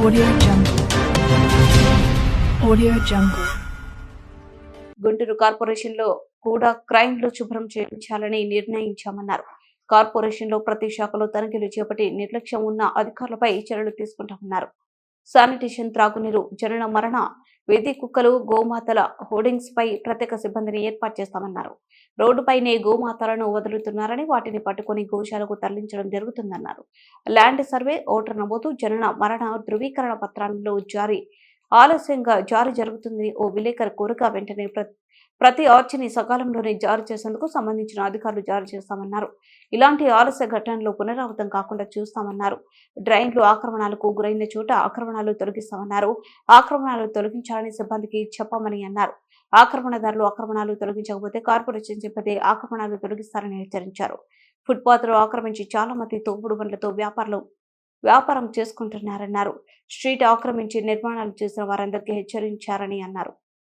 Audio Jungle. Audio Jungle. Guntur కార్పొరేషన్లో కూడా క్రైమ్లు శుభ్రం చేయించాలని నిర్ణయించామన్నారు. కార్పొరేషన్లో ప్రతి శాఖలో తనిఖీలు చేపట్టి నిర్లక్ష్యం ఉన్న అధికారులపై చర్యలు తీసుకుంటామన్నారు. శానిటేషన్, త్రాగునీరు, జనన మరణ, వీధి కుక్కలు, గోమాతల హోర్డింగ్స్ పై ప్రత్యేక సిబ్బందిని ఏర్పాటు చేస్తామన్నారు. రోడ్డుపైనే గోమాతలను వదులుతున్నారని వాటిని పట్టుకుని గోశాలకు తరలించడం జరుగుతుందన్నారు. ల్యాండ్ సర్వే, ఓటర్ నమోదు, జనన మరణ ధృవీకరణ పత్రాలలో ఆలస్యంగా జారీ జరుగుతుంది. ఓ విలేకరు కోరగా వెంటనే ప్రతి ఆర్చిని సకాలంలోనే జారీ చేసేందుకు సంబంధించిన అధికారులు జారీ చేస్తామన్నారు. ఇలాంటి ఆలస్య ఘటనలు పునరావృతం కాకుండా చూస్తామన్నారు. డ్రైన్లు ఆక్రమణలకు గురైన చోట ఆక్రమణలు తొలగిస్తామన్నారు. ఆక్రమణలు తొలగించాలని సిబ్బందికి చెప్పామని అన్నారు. ఆక్రమణదారులు ఆక్రమణలు తొలగించకపోతే కార్పొరేషన్ సిబ్బంది ఆక్రమణలు తొలగిస్తారని హెచ్చరించారు. ఫుట్పాత్లు ఆక్రమించి చాలా మంది తోపుడు బండ్లతో వ్యాపారం చేసుకుంటున్నారన్నారు. స్ట్రీట్ ఆక్రమించి నిర్మాణాలు చేసిన వారందరికీ హెచ్చరించారని అన్నారు.